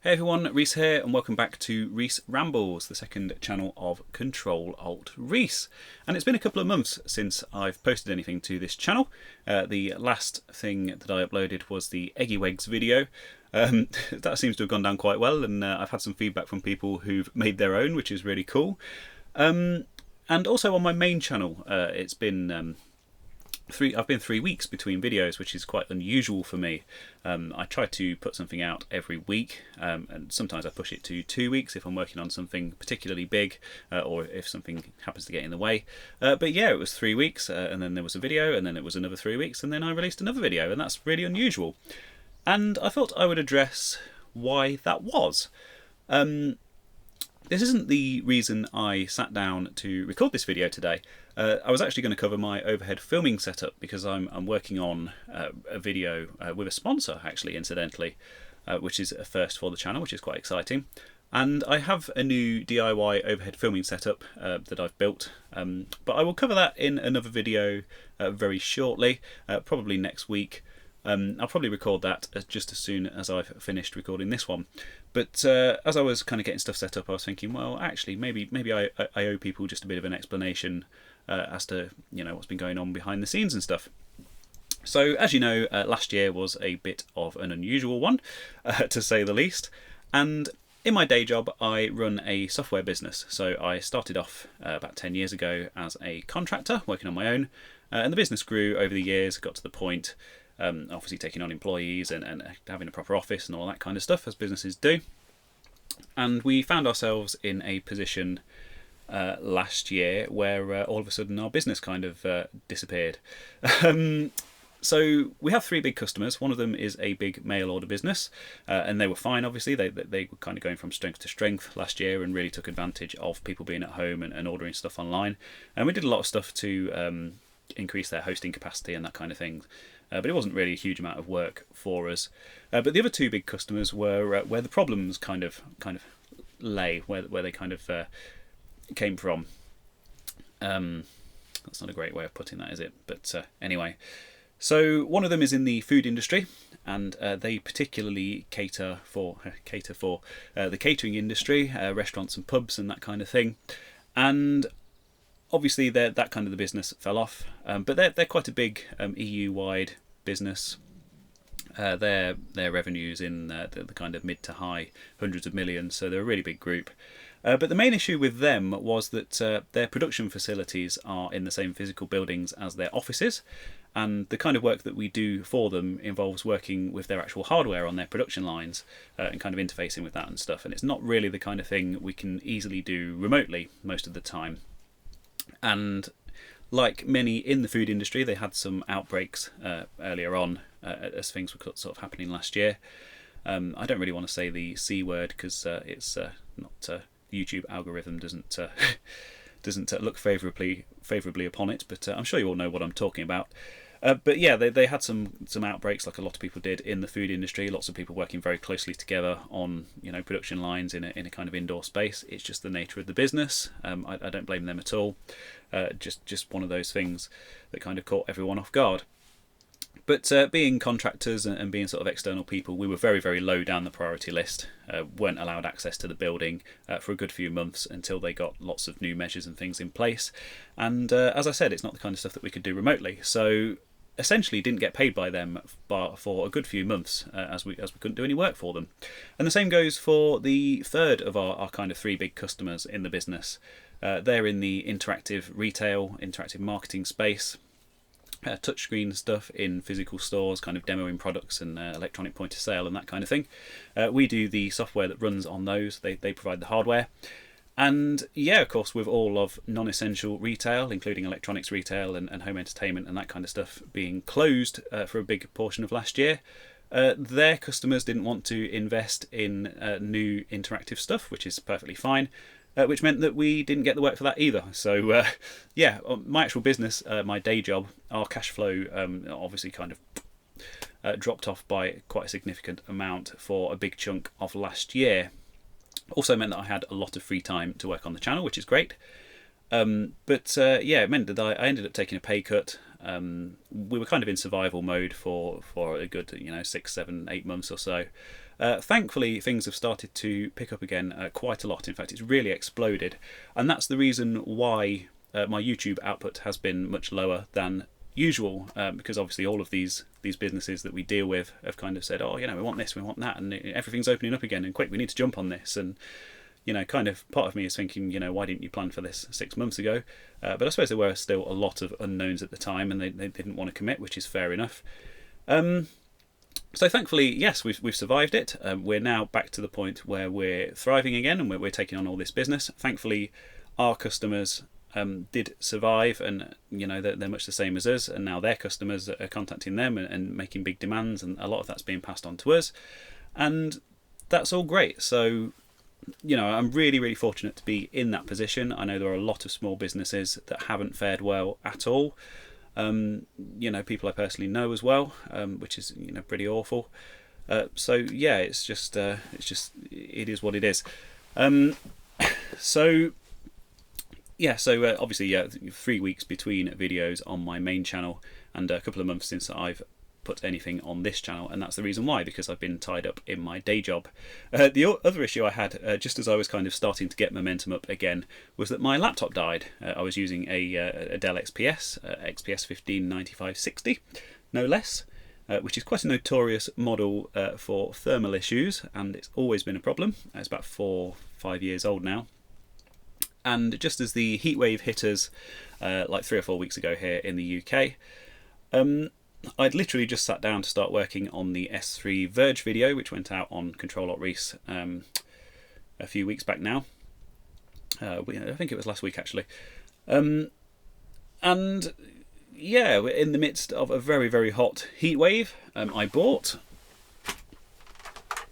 Hey everyone, Reese here, and welcome back to Reese Rambles, the second channel of Control Alt Reese. And it's been a couple of months since I've posted anything to this channel. The last thing that I uploaded was the Eggy Wegs video. That seems to have gone down quite well, and I've had some feedback from people who've made their own, which is really cool. And also on my main channel, it's been I've been 3 weeks between videos, which is quite unusual for me. I try to put something out every week, and sometimes I push it to 2 weeks if I'm working on something particularly big, or if something happens to get in the way. But yeah, it was 3 weeks, and then there was a video, and then it was another 3 weeks, and then I released another video, and that's really unusual. And I thought I would address why that was. This isn't the reason I sat down to record this video today. I was actually going to cover my overhead filming setup because I'm working on a video with a sponsor, actually, incidentally, which is a first for the channel, which is quite exciting. And I have a new DIY overhead filming setup that I've built, but I will cover that in another video very shortly, probably next week. I'll probably record that just as soon as I've finished recording this one. But as I was kind of getting stuff set up, I was thinking, well, actually, maybe I owe people just a bit of an explanation as to what's been going on behind the scenes and stuff. So, as you know, last year was a bit of an unusual one, to say the least. And in my day job, I run a software business. So I started off about 10 years ago as a contractor, working on my own. And the business grew over the years, got to the point, obviously taking on employees and having a proper office and all that kind of stuff, as businesses do. And we found ourselves in a position last year where all of a sudden our business kind of disappeared. So we have 3 big customers. One of them is a big mail order business, and they were fine, obviously. They were kind of going from strength to strength last year and really took advantage of people being at home and ordering stuff online. And we did a lot of stuff to increase their hosting capacity and that kind of thing. But it wasn't really a huge amount of work for us. But the other 2 big customers were where the problems kind of lay, where they kind of came from. That's not a great way of putting that, is it? But anyway, so one of them is in the food industry, and they particularly cater for the catering industry, restaurants and pubs and that kind of thing. And obviously, that kind of the business fell off, but they're quite a big EU-wide business. Their revenues in the kind of mid to high hundreds of millions, so they're a really big group. But the main issue with them was that their production facilities are in the same physical buildings as their offices, and the kind of work that we do for them involves working with their actual hardware on their production lines and kind of interfacing with that and stuff. And it's not really the kind of thing we can easily do remotely most of the time. And like many in the food industry, they had some outbreaks earlier on as things were sort of happening last year. I don't really want to say the C word because it's not the YouTube algorithm doesn't look favourably upon it, but I'm sure you all know what I'm talking about. But yeah, they had some outbreaks, like a lot of people did in the food industry. Lots of people working very closely together on production lines in a kind of indoor space. It's just the nature of the business. I don't blame them at all. Just one of those things that kind of caught everyone off guard. But being contractors and being sort of external people, we were very, very low down the priority list. Weren't allowed access to the building for a good few months until they got lots of new measures and things in place. And as I said, it's not the kind of stuff that we could do remotely. So essentially didn't get paid by them for a good few months as we couldn't do any work for them. And the same goes for the third of our kind of 3 big customers in the business. They're in the interactive retail, interactive marketing space. Touchscreen stuff in physical stores, kind of demoing products and electronic point of sale and that kind of thing. We do the software that runs on those. They provide the hardware. And yeah, of course, with all of non-essential retail, including electronics retail and home entertainment and that kind of stuff being closed for a big portion of last year, their customers didn't want to invest in new interactive stuff, which is perfectly fine. Which meant that we didn't get the work for that either. So yeah, my actual business, my day job, our cash flow obviously kind of dropped off by quite a significant amount for a big chunk of last year. Also meant that I had a lot of free time to work on the channel, which is great. But yeah, it meant that I ended up taking a pay cut. We were kind of in survival mode for a good 6, 7, 8 months or so. Thankfully, things have started to pick up again quite a lot. In fact, it's really exploded. And that's the reason why my YouTube output has been much lower than usual, because obviously all of these businesses that we deal with have kind of said, oh, we want this, we want that, and everything's opening up again, and quick, we need to jump on this. And kind of part of me is thinking, why didn't you plan for this 6 months ago? But I suppose there were still a lot of unknowns at the time, and they didn't want to commit, which is fair enough. So thankfully, yes, we've survived it. We're now back to the point where we're thriving again, and we're taking on all this business. Thankfully, our customers did survive, and they're much the same as us, and now their customers are contacting them and making big demands, and a lot of that's being passed on to us, and that's all great. So I'm really, really fortunate to be in that position. I know there are a lot of small businesses that haven't fared well at all. People I personally know as well, which is pretty awful. So yeah, it is what it is. So obviously 3 weeks between videos on my main channel, and a couple of months since I've put anything on this channel, and that's the reason why, because I've been tied up in my day job. The other issue I had, just as I was kind of starting to get momentum up again, was that my laptop died. I was using a Dell XPS 159560, no less, which is quite a notorious model for thermal issues, and it's always been a problem. It's about 4-5 years old now. And just as the heatwave hit us like 3 or 4 weeks ago here in the UK, I'd literally just sat down to start working on the S3 Verge video, which went out on Control-Alt-Reese a few weeks back now. I think it was last week, actually. And yeah, we're in the midst of a very, very hot heat wave. I bought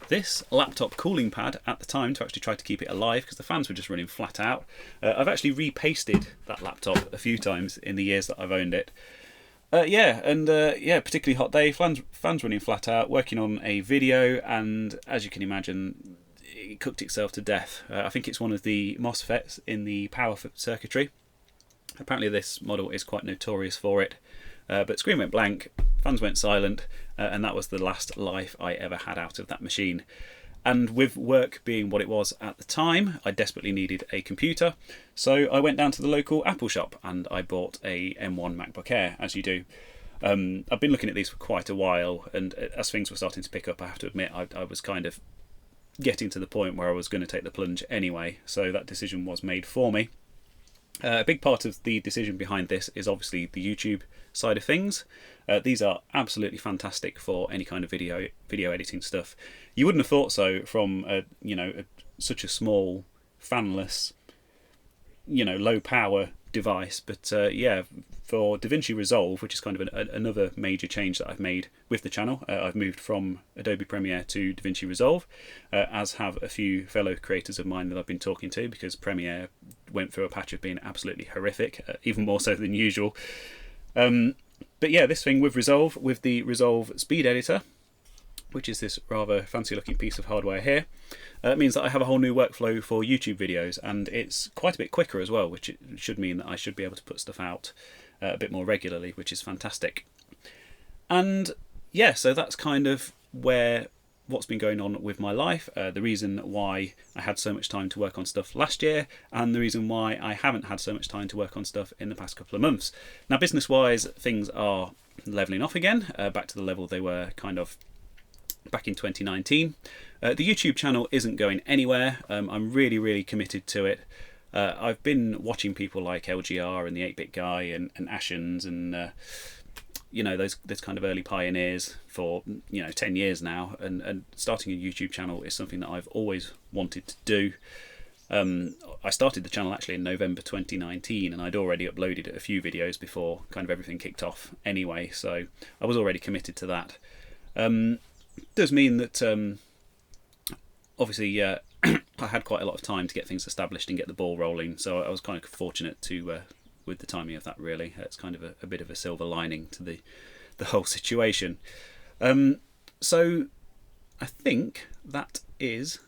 this laptop cooling pad at the time to actually try to keep it alive, because the fans were just running flat out. I've actually repasted that laptop a few times in the years that I've owned it. Particularly hot day, fans running flat out, working on a video, and as you can imagine, it cooked itself to death. I think it's one of the MOSFETs in the power circuitry. Apparently this model is quite notorious for it. But screen went blank, fans went silent, and that was the last life I ever had out of that machine. And with work being what it was at the time, I desperately needed a computer. So I went down to the local Apple shop and I bought a M1 MacBook Air, as you do. I've been looking at these for quite a while, and as things were starting to pick up, I have to admit, I was kind of getting to the point where I was going to take the plunge anyway, so that decision was made for me. A big part of the decision behind this is obviously the YouTube side of things. These are absolutely fantastic for any kind of video editing stuff. You wouldn't have thought so from such a small, fanless, low power device, but yeah, for DaVinci Resolve, which is kind of another major change that I've made with the channel, I've moved from Adobe Premiere to DaVinci Resolve, as have a few fellow creators of mine that I've been talking to, because Premiere went through a patch of being absolutely horrific, even more so than usual. But yeah, this thing with Resolve, with the Resolve Speed Editor, which is this rather fancy looking piece of hardware here, means that I have a whole new workflow for YouTube videos, and it's quite a bit quicker as well, which should mean that I should be able to put stuff out a bit more regularly, which is fantastic. And yeah, so that's kind of what's been going on with my life, the reason why I had so much time to work on stuff last year, and the reason why I haven't had so much time to work on stuff in the past couple of months. Now, business-wise, things are levelling off again, back to the level they were kind of back in 2019. The YouTube channel isn't going anywhere. I'm really, really committed to it. I've been watching people like LGR and the 8-Bit Guy and Ashens and those kind of early pioneers for 10 years now, and starting a YouTube channel is something that I've always wanted to do. I started the channel actually in November 2019, and I'd already uploaded a few videos before kind of everything kicked off anyway, so I was already committed to that. Does mean that obviously I had quite a lot of time to get things established and get the ball rolling, so I was kind of fortunate to with the timing of that, really. It's kind of a bit of a silver lining to the whole situation. So I think that is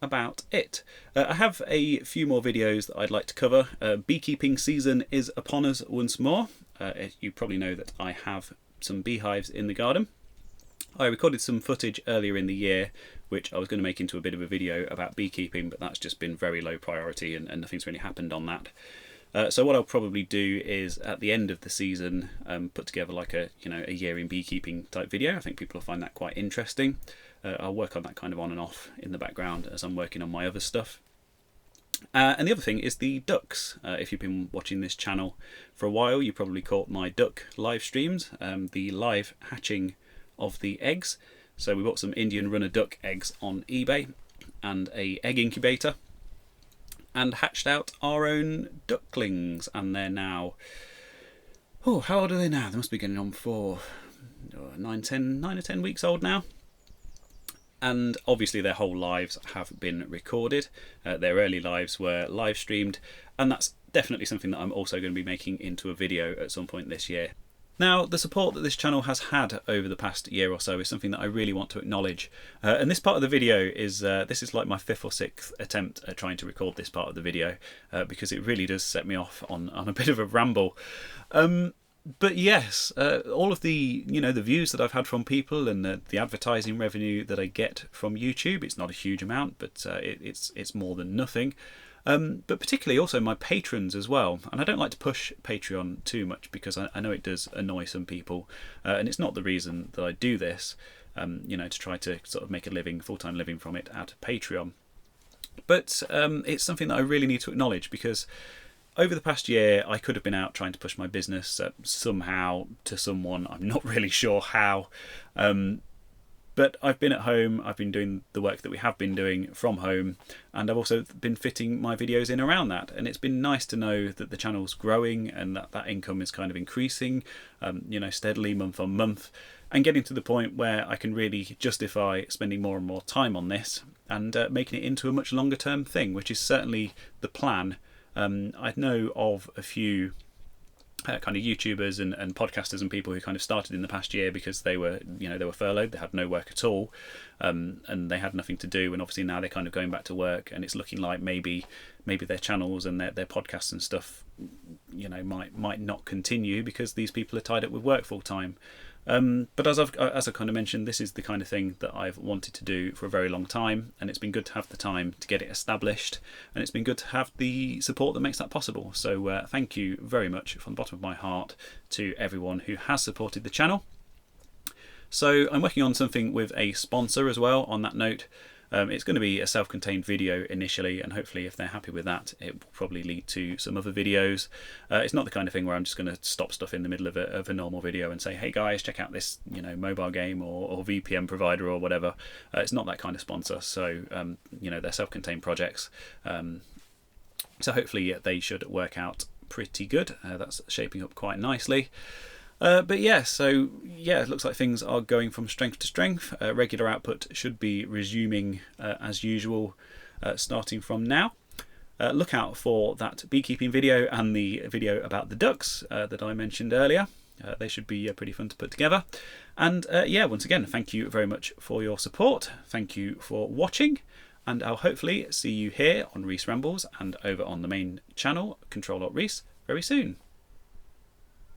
about it. I have a few more videos that I'd like to cover. Beekeeping season is upon us once more. You probably know that I have some beehives in the garden. I recorded some footage earlier in the year which I was going to make into a bit of a video about beekeeping, but that's just been very low priority and nothing's really happened on that. So what I'll probably do is at the end of the season put together like a year in beekeeping type video. I think people will find that quite interesting. I'll work on that kind of on and off in the background as I'm working on my other stuff. And the other thing is the ducks. If you've been watching this channel for a while, you probably caught my duck live streams, the live hatching of the eggs. So we bought some Indian runner duck eggs on eBay and a egg incubator, and hatched out our own ducklings, and they're now, how old are they now? They must be getting on for 9 or 10 weeks old now. And obviously their whole lives have been recorded. Their early lives were live streamed, and that's definitely something that I'm also going to be making into a video at some point this year. Now, the support that this channel has had over the past year or so is something that I really want to acknowledge. And this part of the video is, this is like my 5th or 6th attempt at trying to record this part of the video, because it really does set me off on a bit of a ramble. But yes, all of the the views that I've had from people and the advertising revenue that I get from YouTube, it's not a huge amount, but it's more than nothing. But particularly also my patrons as well. And I don't like to push Patreon too much because I know it does annoy some people. And it's not the reason that I do this, to try to sort of make a living, full-time living from it out of Patreon. But it's something that I really need to acknowledge, because over the past year I could have been out trying to push my business somehow to someone. I'm not really sure how. But I've been at home, I've been doing the work that we have been doing from home, and I've also been fitting my videos in around that. And it's been nice to know that the channel's growing and that income is kind of increasing, steadily month on month, and getting to the point where I can really justify spending more and more time on this and making it into a much longer term thing, which is certainly the plan. I know of a few kind of YouTubers and podcasters and people who kind of started in the past year because they were furloughed, they had no work at all, and they had nothing to do, and obviously now they're kind of going back to work, and it's looking like maybe their channels and their podcasts and stuff might not continue because these people are tied up with work full time. But as I've kind of mentioned, this is the kind of thing that I've wanted to do for a very long time, and it's been good to have the time to get it established, and it's been good to have the support that makes that possible. So thank you very much from the bottom of my heart to everyone who has supported the channel. So I'm working on something with a sponsor as well on that note. It's going to be a self-contained video initially, and hopefully if they're happy with that it will probably lead to some other videos. It's not the kind of thing where I'm just going to stop stuff in the middle of a normal video and say, hey guys, check out this mobile game or VPN provider or whatever. It's not that kind of sponsor, so they're self-contained projects, so hopefully they should work out pretty good. That's shaping up quite nicely. But yeah, so yeah, it looks like things are going from strength to strength. Regular output should be resuming as usual starting from now. Look out for that beekeeping video and the video about the ducks that I mentioned earlier. They should be pretty fun to put together. And yeah, once again, thank you very much for your support. Thank you for watching, and I'll hopefully see you here on Reese Rambles and over on the main channel, Control Alt Reese, very soon.